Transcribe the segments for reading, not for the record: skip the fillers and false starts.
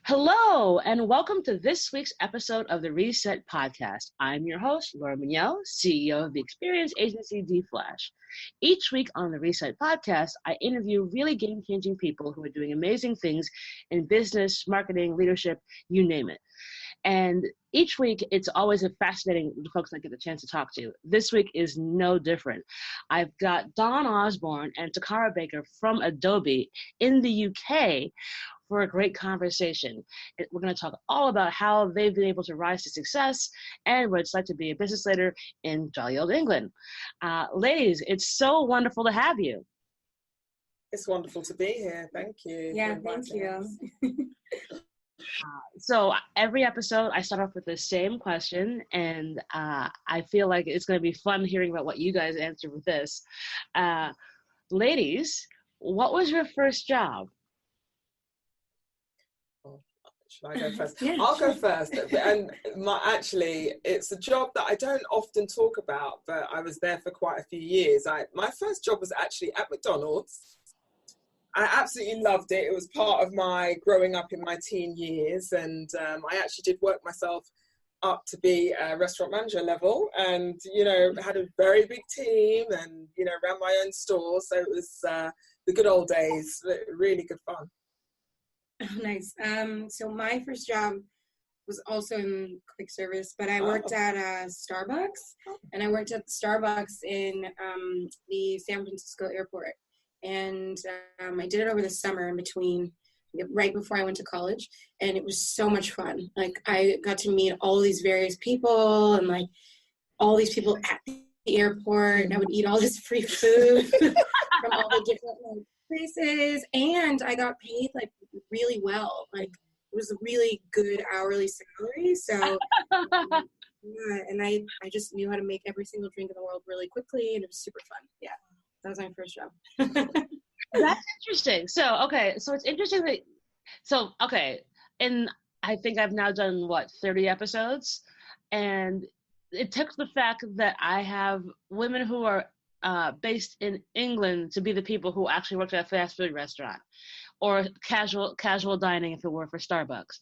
Hello, and welcome to this week's episode of the Reset Podcast. I'm your host, Laura Mignell, CEO of the experience agency D-Flash. Each week on the Reset Podcast, I interview really game-changing people who are doing amazing things in business, marketing, leadership, you name it. And each week, it's always a fascinating folks I get the chance to talk to. This week is no different. I've got Dawn Osbourne and Toccara Baker from Adobe in the UK for a great conversation. We're going to talk all about how they've been able to rise to success and what it's like to be a business leader in jolly old England. Ladies, it's so wonderful to have you. It's wonderful to be here. Thank you. Yeah, thank you. So every episode, I start off with the same question, and I feel like it's going to be fun hearing about what you guys answer with this. Ladies, what was your first job? Should I go first? Yeah, I'll sure. go first. And actually, it's a job that I don't often talk about, but I was there for quite a few years. My first job was actually at McDonald's. I absolutely loved it. It was part of my growing up in my teen years, and I actually did work myself up to be a restaurant manager level, and had a very big team, and ran my own store. So it was the good old days. Really good fun. Oh, nice. So my first job was also in quick service, but I worked at Starbucks, and I worked at Starbucks in the San Francisco airport. And I did it over the summer in between, right before I went to college, and it was so much fun. Like, I got to meet all these various people, and like all these people at the airport, and I would eat all this free food from all the different places, and I got paid like really well. Like, it was a really good hourly salary. So yeah, and I just knew how to make every single drink in the world really quickly, and it was super fun. Yeah, that was my first job. That's interesting. So it's interesting that, and I think I've now done, 30 episodes, and it took the fact that I have women who are based in England to be the people who actually worked at a fast food restaurant or casual dining if it were for Starbucks,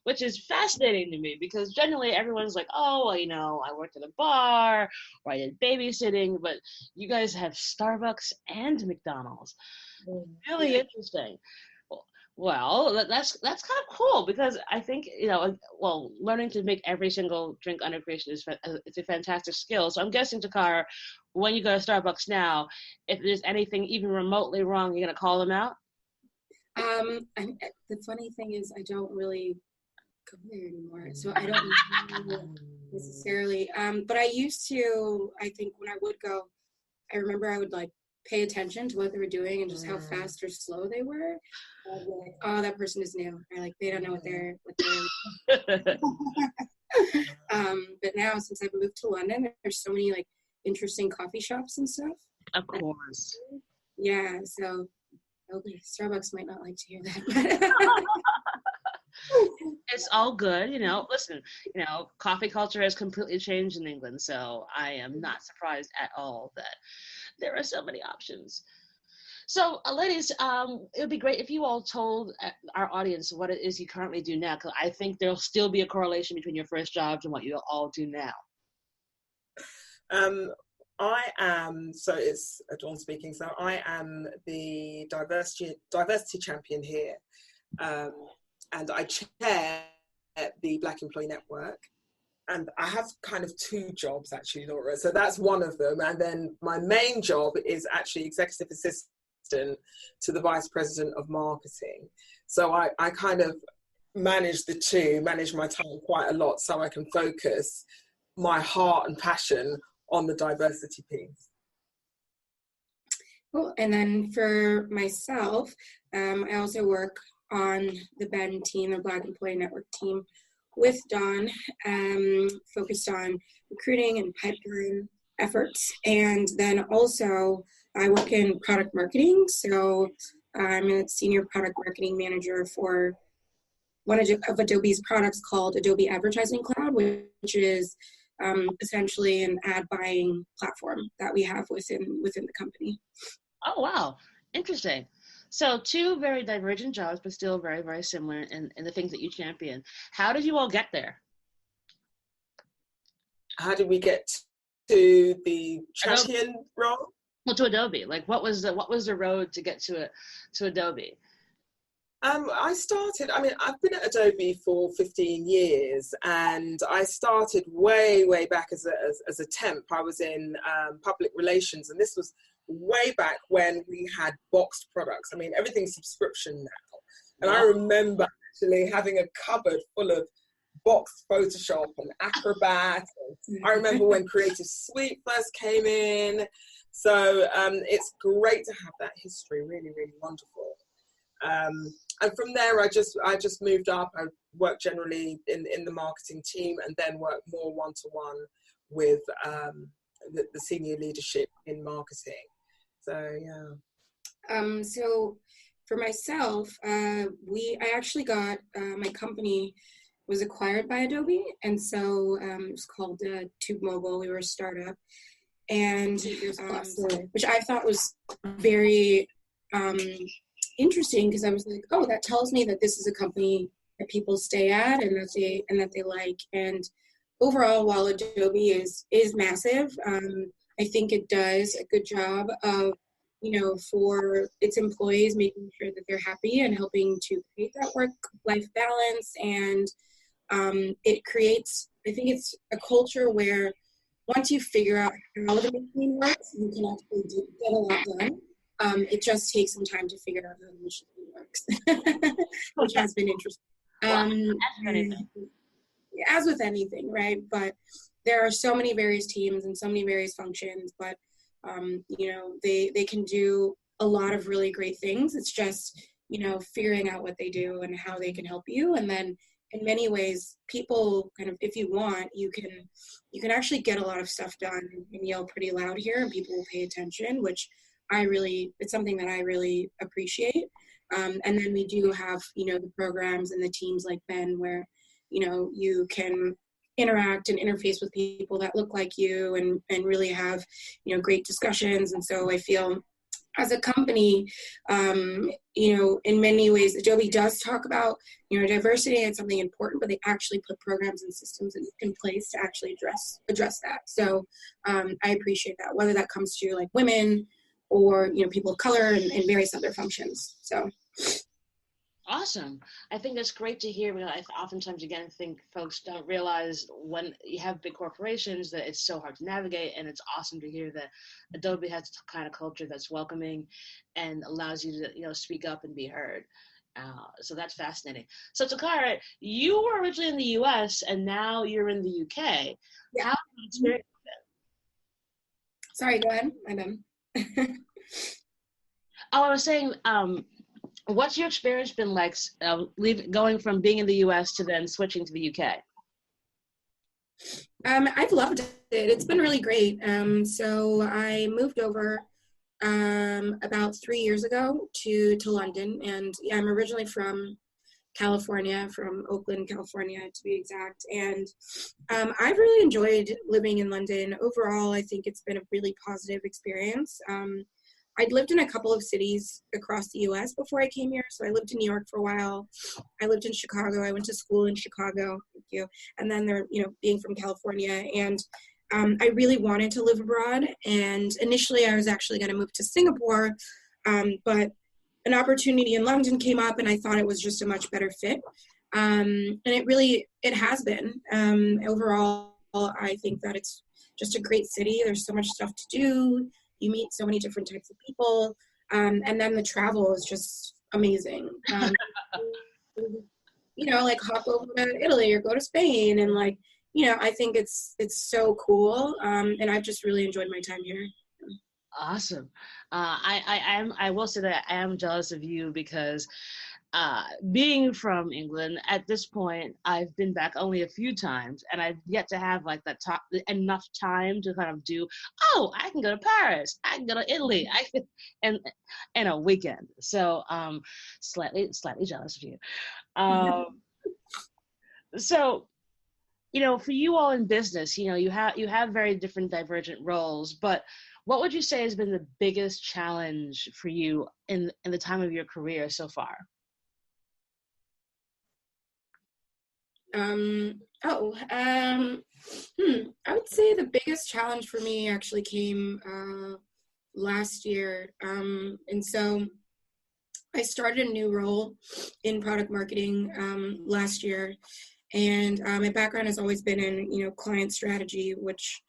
which is fascinating to me because generally everyone's like, oh, well, I worked at a bar or I did babysitting, but you guys have Starbucks and McDonald's. Really interesting. Well, that's kind of cool because I think, learning to make every single drink under creation it's a fantastic skill. So I'm guessing, Toccara, when you go to Starbucks now, if there's anything even remotely wrong, you're going to call them out? The funny thing is I don't really go there anymore, so I don't know necessarily. But I used to, I think when I would go, I remember I would like pay attention to what they were doing and just how fast or slow they were. I'd be like, oh, that person is new, or like they don't know what they're but now, since I've moved to London, there's so many like interesting coffee shops and stuff. Of course. Yeah, so Starbucks might not like to hear that. It's all good, listen, coffee culture has completely changed in England, so I am not surprised at all that there are so many options. So, ladies, it would be great if you all told our audience what it is you currently do now, because I think there'll still be a correlation between your first jobs and what you all do now. I am, so it's Dawn speaking, so I am the diversity champion here, and I chair the Black Employee Network, and I have kind of two jobs actually, Laura, so that's one of them, and then my main job is actually executive assistant to the Vice President of Marketing, so I kind of manage my time quite a lot so I can focus my heart and passion on the diversity piece. Cool. And then for myself, I also work on the BEN team, the Black Employee Network team, with Dawn, focused on recruiting and pipeline efforts. And then also I work in product marketing. So I'm a senior product marketing manager for one of Adobe's products called Adobe Advertising Cloud, which is essentially an ad buying platform that we have within the company. Oh, wow. Interesting. So two very divergent jobs, but still very, very similar in the things that you champion. How did you all get there? How did we get to the Adobe. champion role? Well, to Adobe. Like, what was the road to get to Adobe? I've been at Adobe for 15 years, and I started way, way back as a temp. I was in public relations, and this was way back when we had boxed products. I mean, everything's subscription now. And I remember actually having a cupboard full of boxed Photoshop and Acrobat. I remember when Creative Suite first came in. So it's great to have that history, really, really wonderful. And from there, I just moved up. I worked generally in the marketing team, and then worked more one-to-one with the senior leadership in marketing. So yeah. So for myself, I actually got my company was acquired by Adobe, and so it was called Tube Mobile. We were a startup, and which I thought was very interesting, because I was like, oh, that tells me that this is a company that people stay at and that they like. And overall, while Adobe is massive, I think it does a good job of, for its employees, making sure that they're happy and helping to create that work-life balance. And it creates, I think it's a culture where once you figure out how the machine works, you can actually get a lot done. It just takes some time to figure out how the machine works, which has been interesting. As with anything, right? But there are so many various teams and so many various functions, but they can do a lot of really great things. It's just, figuring out what they do and how they can help you. And then in many ways, people kind of, if you want, you can actually get a lot of stuff done and yell pretty loud here, and people will pay attention, which it's something that I really appreciate. And then we do have, the programs and the teams like Ben, where, you can interact and interface with people that look like you and really have, great discussions. And so I feel as a company, in many ways, Adobe does talk about, diversity and something important, but they actually put programs and systems in place to actually address that. So I appreciate that, whether that comes to like women or, people of color and various other functions. So. Awesome. I think that's great to hear. I oftentimes, again, think folks don't realize when you have big corporations that it's so hard to navigate, and it's awesome to hear that Adobe has the kind of culture that's welcoming and allows you to, speak up and be heard. So that's fascinating. So Toccara, you were originally in the U.S. and now you're in the UK. Yeah. How has that experience been? Sorry, go ahead. I'm done. I was saying, what's your experience been like going from being in the U.S. to then switching to the UK? I've loved it. It's been really great. So I moved over about 3 years ago to London, and I'm originally from California, from Oakland, California, to be exact. And I've really enjoyed living in London. Overall, I think it's been a really positive experience. I'd lived in a couple of cities across the U.S. before I came here. So I lived in New York for a while. I lived in Chicago. I went to school in Chicago. Thank you. And then being from California. And I really wanted to live abroad. And initially I was actually going to move to Singapore. But an opportunity in London came up, and I thought it was just a much better fit. And it has been. Overall, I think that it's just a great city. There's so much stuff to do. You meet so many different types of people. And then the travel is just amazing. Like hop over to Italy or go to Spain. And I think it's so cool. And I've just really enjoyed my time here. Awesome. I will say that I am jealous of you because being from England, at this point, I've been back only a few times, and I've yet to have enough time to kind of do, I can go to Paris, I can go to Italy, in a weekend. So slightly jealous of you. So, for you all in business, you have very different divergent roles, but what would you say has been the biggest challenge for you in the time of your career so far? I would say the biggest challenge for me actually came last year. And so I started a new role in product marketing last year. And my background has always been in, client strategy, which,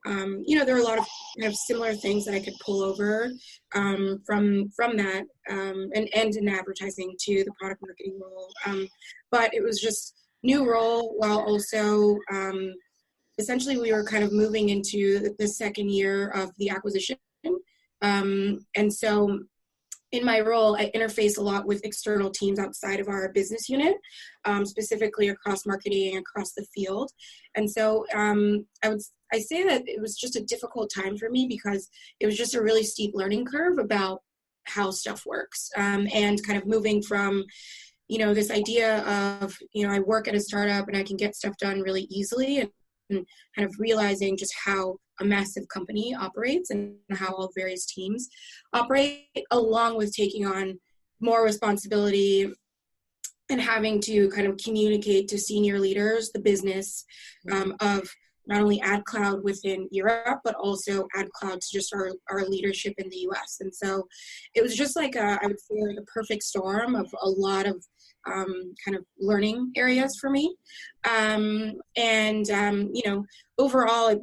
there are a lot of kind of similar things that I could pull over from that and in advertising to the product marketing role. But it was just new role while also essentially we were kind of moving into the second year of the acquisition. And so in my role, I interface a lot with external teams outside of our business unit, specifically across marketing, across the field. And so I say that it was just a difficult time for me because it was just a really steep learning curve about how stuff works, and kind of moving from, this idea of, I work at a startup and I can get stuff done really easily, and kind of realizing just how a massive company operates and how all various teams operate, along with taking on more responsibility and having to kind of communicate to senior leaders the business of not only ad cloud within Europe, but also ad cloud to just our leadership in the US. And so it was just like I would say like a perfect storm of a lot of kind of learning areas for me. Overall,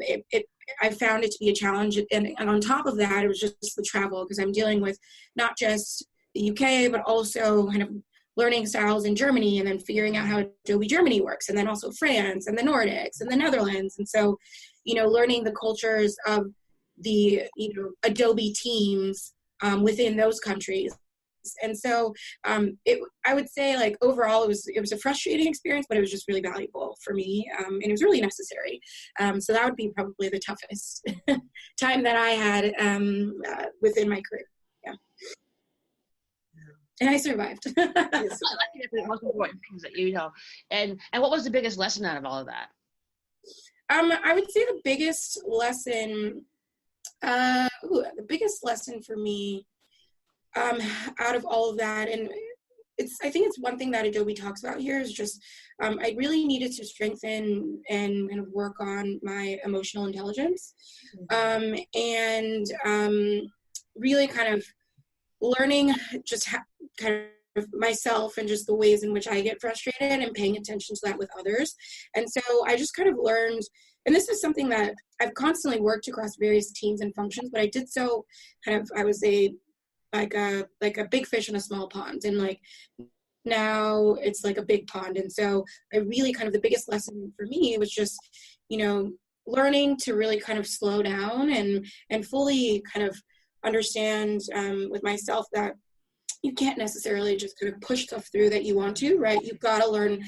I found it to be a challenge. And on top of that, it was just the travel, because I'm dealing with not just the UK, but also kind of learning styles in Germany, and then figuring out how Adobe Germany works, and then also France and the Nordics and the Netherlands. And so, learning the cultures of the, Adobe teams within those countries. And so I would say, like, overall, it was a frustrating experience, but it was just really valuable for me, and it was really necessary. So that would be probably the toughest time that I had within my career. Yeah. And I survived. I like the most important things that you know. And what was the biggest lesson out of all of that? I would say the biggest lesson for me out of all of that, and I think it's one thing that Adobe talks about here, is just I really needed to strengthen and kind of work on my emotional intelligence, and really kind of learning just kind of myself and just the ways in which I get frustrated, and paying attention to that with others. And so I just kind of learned, and this is something that I've constantly worked across various teams and functions, but I did so kind of, I was like a big fish in a small pond, and like now it's like a big pond. And so I really kind of, the biggest lesson for me was just, learning to really kind of slow down and fully kind of understand with myself that you can't necessarily just kind of push stuff through that you want to, right? You've got to learn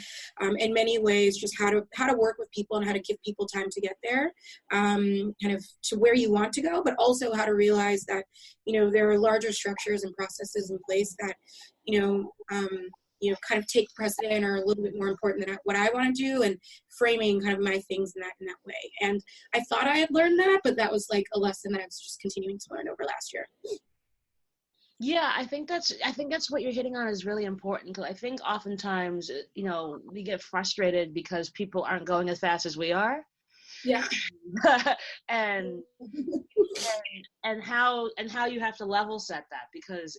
in many ways just how to work with people and how to give people time to get there, kind of to where you want to go, but also how to realize that, there are larger structures and processes in place that, kind of take precedent or are a little bit more important than what I want to do, and framing kind of my things in that way. And I thought I had learned that, but that was like a lesson that I was just continuing to learn over last year. Yeah, I think that's what you're hitting on is really important, because I think oftentimes, we get frustrated because people aren't going as fast as we are. Yeah. and how you have to level set that, because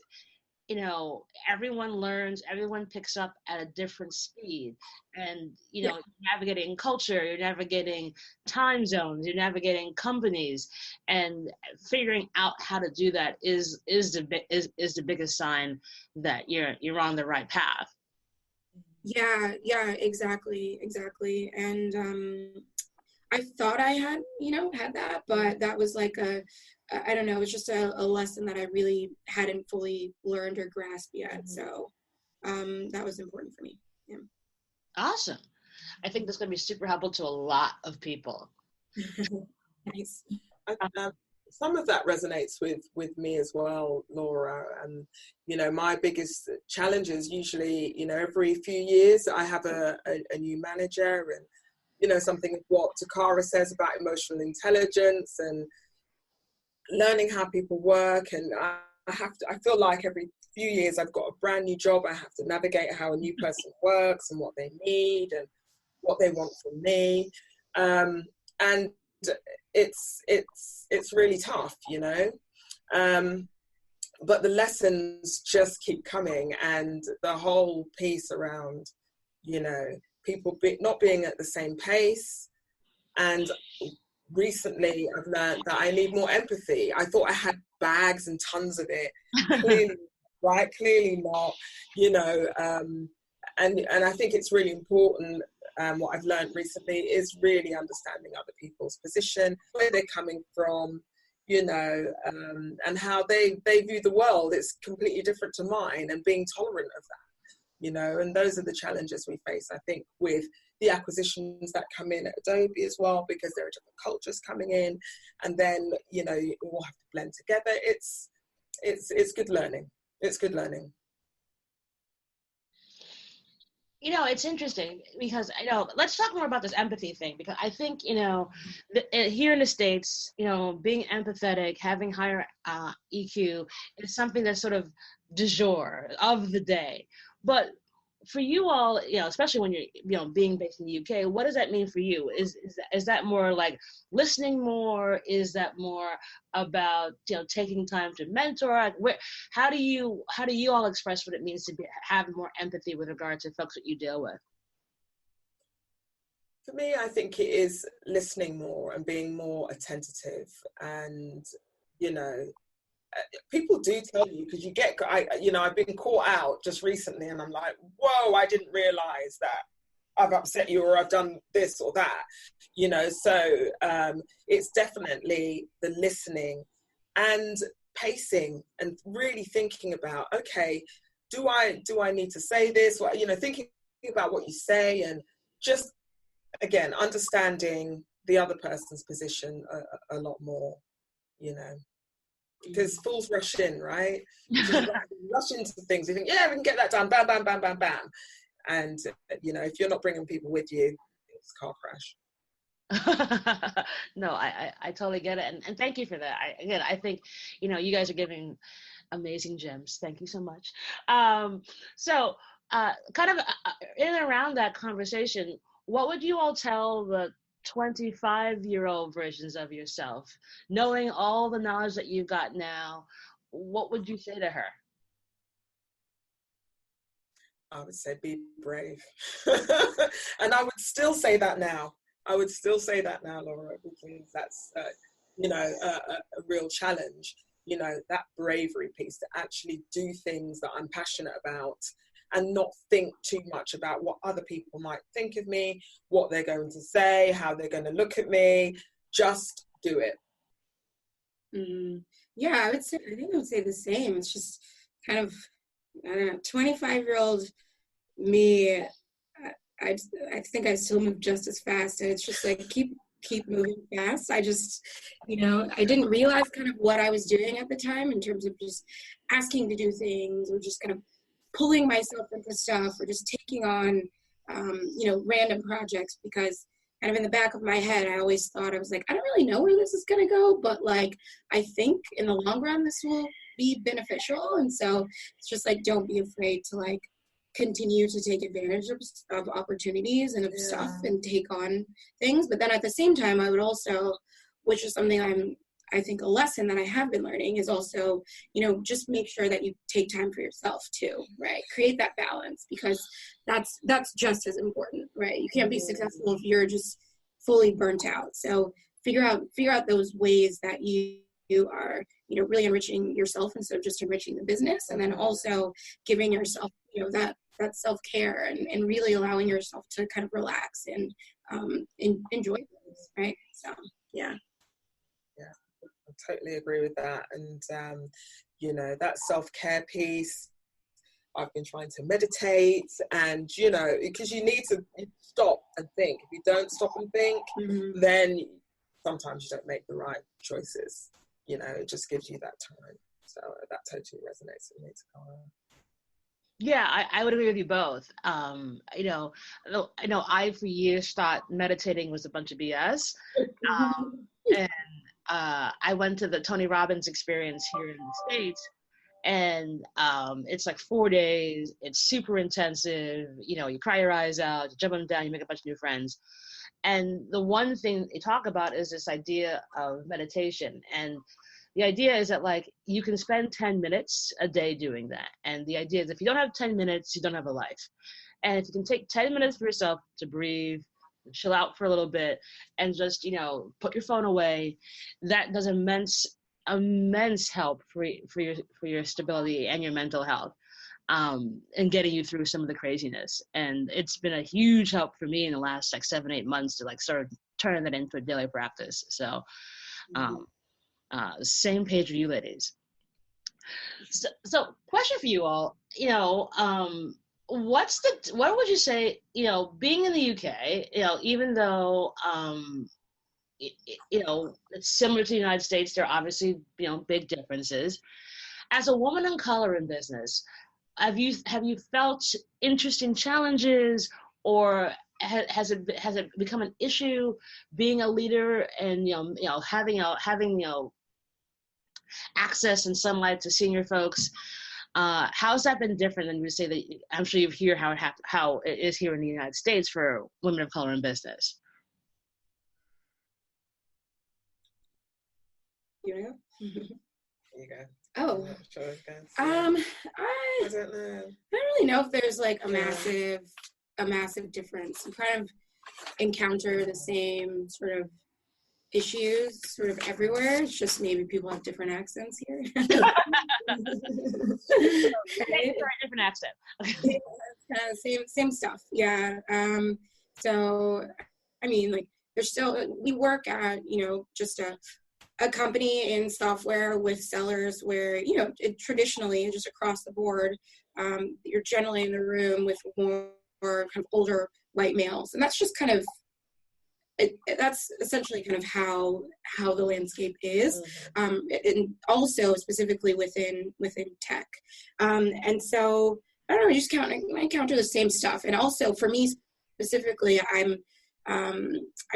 everyone learns, everyone picks up at a different speed, and you're navigating culture, you're navigating time zones, you're navigating companies, and figuring out how to do that is the biggest sign that you're on the right path. Yeah, exactly. And I thought I had that, but that was like I don't know, it was just a lesson that I really hadn't fully learned or grasped yet. So that was important for me. Yeah. Awesome. I think that's going to be super helpful to a lot of people. Nice. Some of that resonates with me as well, Laura. And, my biggest challenge is usually, every few years I have a new manager, and, something of what Toccara says about emotional intelligence, and learning how people work. And I feel like every few years I've got a brand new job. I have to navigate how a new person works and what they need and what they want from me. And it's really tough, you know. But the lessons just keep coming, and the whole piece around, you know, people not being at the same pace. And recently I've learned that I need more empathy. I thought I had bags and tons of it. Clearly, right? Clearly not, you know. And I think it's really important. What I've learned recently is really understanding other people's position, where they're coming from, you know, and how they view the world. It's completely different to mine, and being tolerant of that, you know. And those are the challenges we face, I think, with the acquisitions that come in at Adobe as well, because there are different cultures coming in, and then, you know, we all have to blend together. It's good learning. It's good learning. You know, it's interesting because, you know, let's talk more about this empathy thing, because I think, you know, here in the States, you know, being empathetic, having higher EQ is something that's sort of du jour of the day. But for you all, you know, especially when you're, you know, being based in the UK, what does that mean for you? Is that more like listening more? Is that more about, you know, taking time to mentor? Like, how do you all express what it means to have more empathy with regard to folks that you deal with? For me, I think it is listening more and being more attentive. And, you know, people do tell you, because I've been caught out just recently, and I'm like, whoa, I didn't realize that I've upset you, or I've done this or that, you know. So it's definitely the listening and pacing, and really thinking about, okay, do I need to say this? Well, you know, thinking about what you say, and just, again, understanding the other person's position a lot more, you know. Because fools rush in, right? Rush into things. You think, yeah, we can get that done. Bam, bam, bam, bam, bam. And, you know, if you're not bringing people with you, it's a car crash. No, I totally get it. And thank you for that. I think, you know, you guys are giving amazing gems. Thank you so much. So kind of in and around that conversation, what would you all tell the 25-year-old versions of yourself, knowing all the knowledge that you've got now? What would you say to her? I would say be brave. And I would still say that now. Laura, because that's, you know, a real challenge. You know, that bravery piece, to actually do things that I'm passionate about, and not think too much about what other people might think of me, what they're going to say, how they're going to look at me. Just do it. Yeah, I think I would say the same. It's just kind of, I don't know, 25-year-old me, I think I still move just as fast. And it's just like, keep moving fast. I just, you know, I didn't realize kind of what I was doing at the time, in terms of just asking to do things, or just kind of pulling myself into stuff, or just taking on, you know, random projects, because kind of in the back of my head, I always thought, I was like, I don't really know where this is going to go, but like, I think in the long run, this will be beneficial. And so it's just like, don't be afraid to like continue to take advantage of opportunities and of stuff, and take on things. But then at the same time, I would also, which is something I think a lesson that I have been learning, is also, you know, just make sure that you take time for yourself too, right? Create that balance, because that's just as important, right? You can't be successful if you're just fully burnt out. So figure out those ways that you are, you know, really enriching yourself instead of just enriching the business. And then also giving yourself, you know, that self-care, and really allowing yourself to kind of relax and enjoy things, right? So yeah. I totally agree with that. And you know, that self-care piece, I've been trying to meditate, and, you know, because you need to stop and think. If you don't stop and think, then sometimes you don't make the right choices. You know, it just gives you that time. So that totally resonates with me, Toccara. Yeah, I would agree with you both. You know, I for years thought meditating was a bunch of BS. And I went to the Tony Robbins experience here in the States, and it's like 4 days. It's super intensive. You know, you cry your eyes out, you jump up and down, you make a bunch of new friends. And the one thing they talk about is this idea of meditation. And the idea is that, like, you can spend 10 minutes a day doing that. And the idea is if you don't have 10 minutes, you don't have a life. And if you can take 10 minutes for yourself to breathe, chill out for a little bit, and just, you know, put your phone away, that does immense help for your stability and your mental health, and getting you through some of the craziness. And it's been a huge help for me in the last like 7-8 months to like start turning that into a daily practice. So same page with you ladies. So question for you all, you know, what would you say, you know, being in the UK, you know, even though you know, it's similar to the United States, there are obviously, you know, big differences. As a woman of color in business, have you felt interesting challenges, or has it become an issue being a leader and you know having you know access and sunlight to senior folks? How's that been different than you say that? I'm sure you hear how it is here in the United States for women of color in business. You know? You go. Oh, Sure, I don't know. I don't really know if there's like a massive difference. You kind of encounter the same sort of issues sort of everywhere. It's just maybe people have different accents here. Different accent. Yeah, it's kind of same stuff. Yeah. So I mean, like, there's still, we work at, you know, just a company in software with sellers where, you know, traditionally just across the board, you're generally in the room with more kind of older white males, and that's just kind of that's essentially kind of how the landscape is, and also specifically within tech, and so I don't know, I encounter the same stuff. And also for me specifically, I'm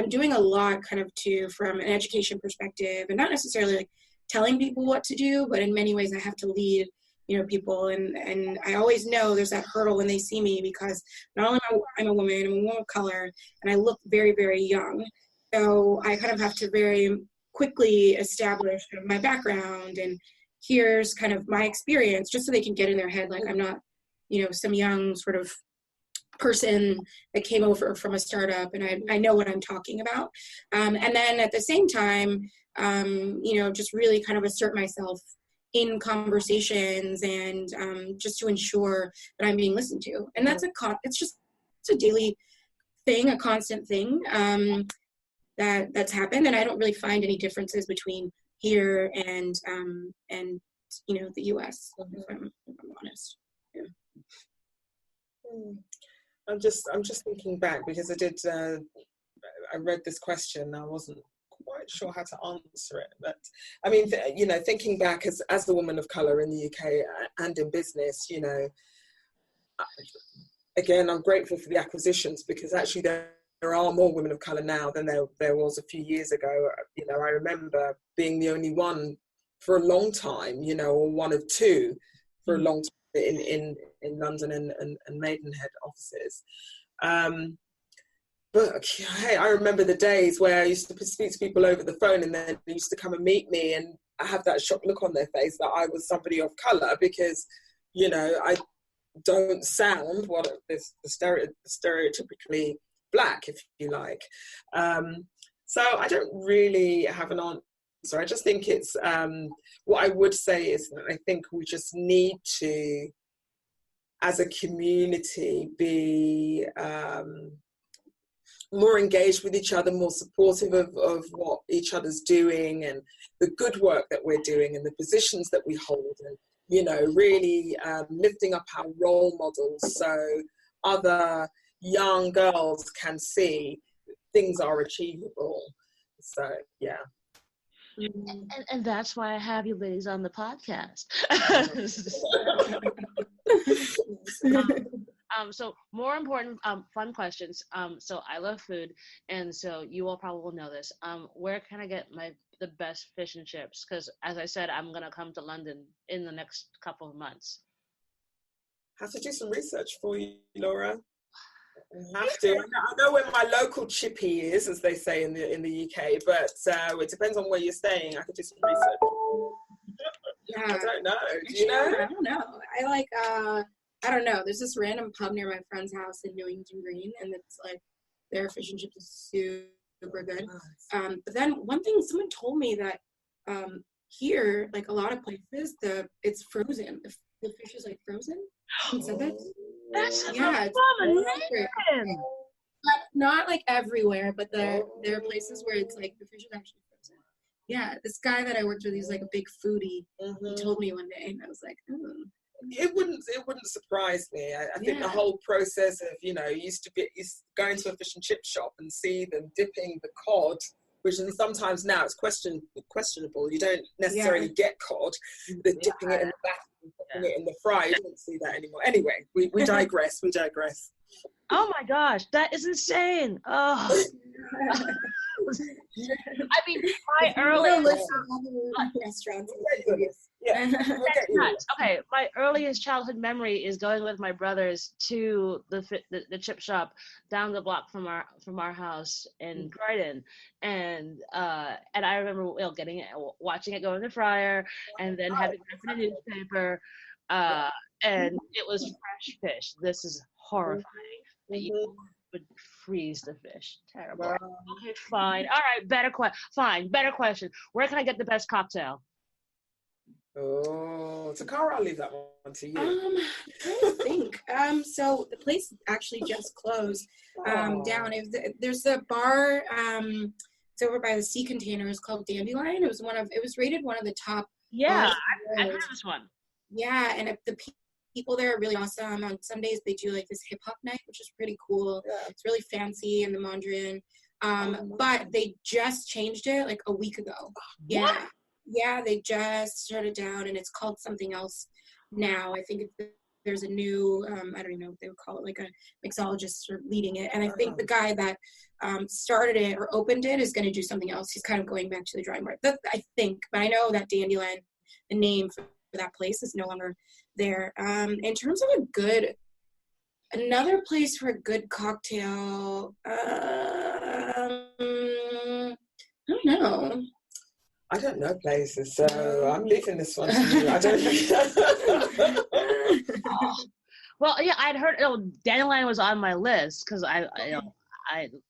doing a lot kind of from an education perspective, and not necessarily like telling people what to do, but in many ways I have to lead, you know, people. And I always know there's that hurdle when they see me, because not only I'm a woman of color, and I look very, very young. So I kind of have to very quickly establish my background, and here's kind of my experience, just so they can get in their head, like, I'm not, you know, some young sort of person that came over from a startup, and I know what I'm talking about. And then at the same time, you know, just really kind of assert myself in conversations, and just to ensure that I'm being listened to. And that's it's a daily thing, a constant thing, that's happened. And I don't really find any differences between here and you know, the US, if I'm honest. Yeah. I'm just thinking back, because I read this question. I wasn't quite sure how to answer it, but I mean, you know, thinking back as a woman of color in the UK and in business, you know, again, I'm grateful for the acquisitions, because actually there are more women of color now than there was a few years ago. You know, I remember being the only one for a long time, you know, or one of two for a long time in London and Maidenhead offices. But hey, I remember the days where I used to speak to people over the phone, and then they used to come and meet me, and I have that shocked look on their face that I was somebody of color, because, you know, I don't sound what stereotypically black, if you like. So I don't really have an answer. I just think it's what I would say is that I think we just need to, as a community, be more engaged with each other, more supportive of what each other's doing, and the good work that we're doing, and the positions that we hold, and, you know, really lifting up our role models, so other young girls can see things are achievable. So yeah. And that's why I have you ladies on the podcast. So more important, fun questions. So I love food, and so you all probably will know this. Where can I get my the best fish and chips? Because as I said, I'm gonna come to London in the next couple of months. Have to do some research for you, Laura. I have to. I know where my local chippy is, as they say in the UK, but it depends on where you're staying. I could do some research. Yeah. I don't know. Do you know? I don't know. I don't know. There's this random pub near my friend's house in Newington Green, and it's like their fish and chips is super good. But then one thing, someone told me that here, like a lot of places, it's frozen. The fish is like frozen. So That's yeah, abomination. but not like everywhere. But there are places where it's like the fish is actually frozen. Yeah, this guy that I worked with, he's like a big foodie. He told me one day, and I was like, It wouldn't surprise me. I think the whole process of, you used to going to a fish and chip shop and see them dipping the cod, which is sometimes now it's questionable. You don't necessarily get cod. They're dipping it in the batter and putting it in the fry. You don't see that anymore. Anyway, we digress. We digress. Oh my gosh, that is insane. Oh. I mean, my earliest restaurants. Yeah. Okay, my earliest childhood memory is going with my brothers to the chip shop down the block from our house in Croydon, and I remember getting it, watching it go in the fryer, and then having it in a newspaper, and it was fresh fish. This is horrifying. You would freeze the fish. Terrible. Wow. Okay, fine. All right, better question. Where can I get the best cocktail? Oh, Toccara, I'll leave that one to you. I'm trying to think. So the place actually just closed down. There's a bar. It's over by the Sea Container. It's called Dandelion. It was rated one of the top. Yeah, I've heard of this one. Yeah, and the people there are really awesome. On some days they do like this hip hop night, which is pretty cool. Yeah. It's really fancy in the Mondrian. But they just changed it like a week ago. What? Yeah, they just shut it down, and it's called something else now. I think there's a new, I don't even know what they would call it, like a mixologist leading it. And I think the guy that started it or opened it is going to do something else. He's kind of going back to the drawing board. I think, but I know that Dandelion, the name for that place, is no longer there. In terms of another place for a good cocktail, I don't know. I don't know places, so I'm leaving this one to you. I don't know. Well, yeah, I'd heard Dandelion was on my list because I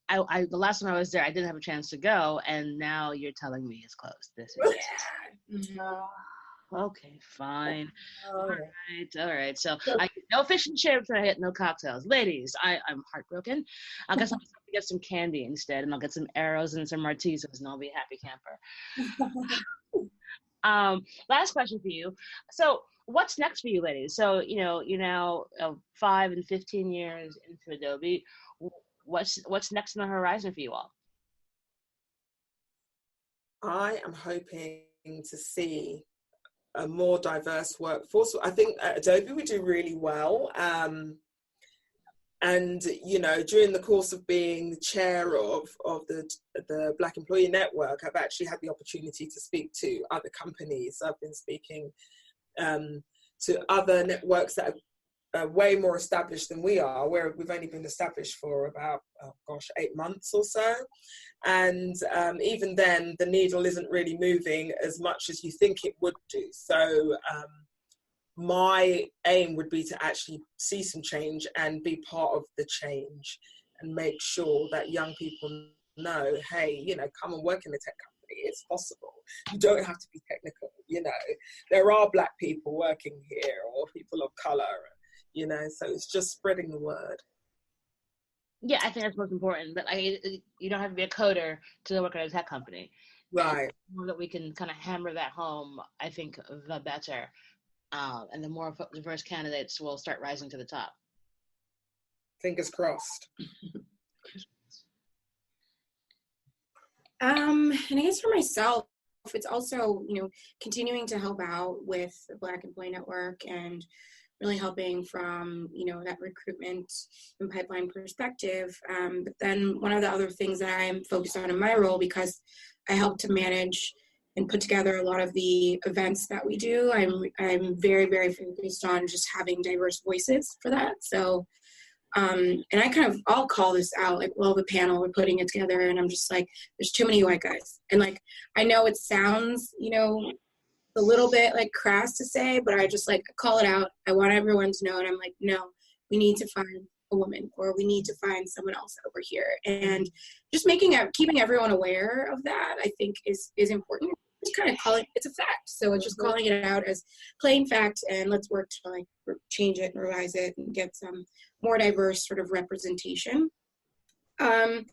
the last time I was there, I didn't have a chance to go, and now you're telling me it's closed. This is okay, fine. All right. So I get no fish and chips, and I get no cocktails. Ladies, I'm heartbroken. I guess I'll have to get some candy instead, and I'll get some arrows and some Martisos, and I'll be a happy camper. Last question for you. So what's next for you, ladies? So, you're now 5 and 15 years into Adobe. What's next on the horizon for you all? I am hoping to see a more diverse workforce. I think at Adobe we do really well. And, during the course of being the chair of the Black Employee Network, I've actually had the opportunity to speak to other companies. I've been speaking to other networks that are way more established than we are, where we've only been established for about, 8 months or so. And even then, the needle isn't really moving as much as you think it would do. So my aim would be to actually see some change and be part of the change and make sure that young people know, hey, come and work in the tech company. It's possible. You don't have to be technical. There are Black people working here, or people of color, so it's just spreading the word. Yeah, I think that's most important. But you don't have to be a coder to work at a tech company. Right. The more that we can kind of hammer that home, I think the better. And the more diverse candidates will start rising to the top. Fingers crossed. And I guess for myself, it's also, continuing to help out with the Black Employee Network and really helping from, that recruitment and pipeline perspective. But then one of the other things that I'm focused on in my role, because I help to manage and put together a lot of the events that we do, I'm very, very focused on just having diverse voices for that. So, and I'll call this out, like, well, the panel, we're putting it together, and I'm just like, there's too many white guys. And like, I know it sounds, a little bit like crass to say, but I just like call it out. I want everyone to know. And I'm like, no, we need to find a woman, or we need to find someone else over here. And just keeping everyone aware of that, I think is important. Just kind of it's a fact. So it's just calling it out as plain fact, and let's work to like change it and revise it and get some more diverse sort of representation. And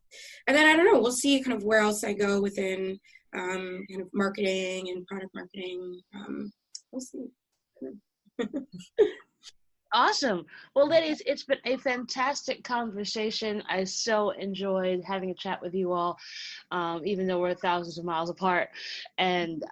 then I don't know, we'll see kind of where else I go within kind of marketing and product marketing. We'll see. Awesome. Well, ladies, it's been a fantastic conversation. I so enjoyed having a chat with you all, even though we're thousands of miles apart. And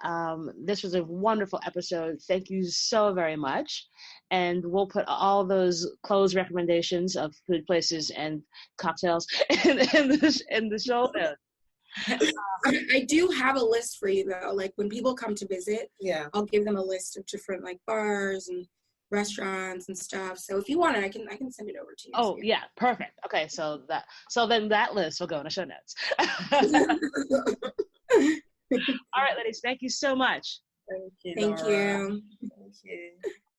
this was a wonderful episode. Thank you so very much. And we'll put all those clothes recommendations of food places and cocktails in the show notes. I do have a list for you though. Like when people come to visit, I'll give them a list of different like bars and restaurants and stuff. So if you want it, I can send it over to you. Oh yeah, perfect. Okay, so then that list will go in the show notes. All right, ladies, thank you so much. Thank you. Thank Nora. you. Thank you.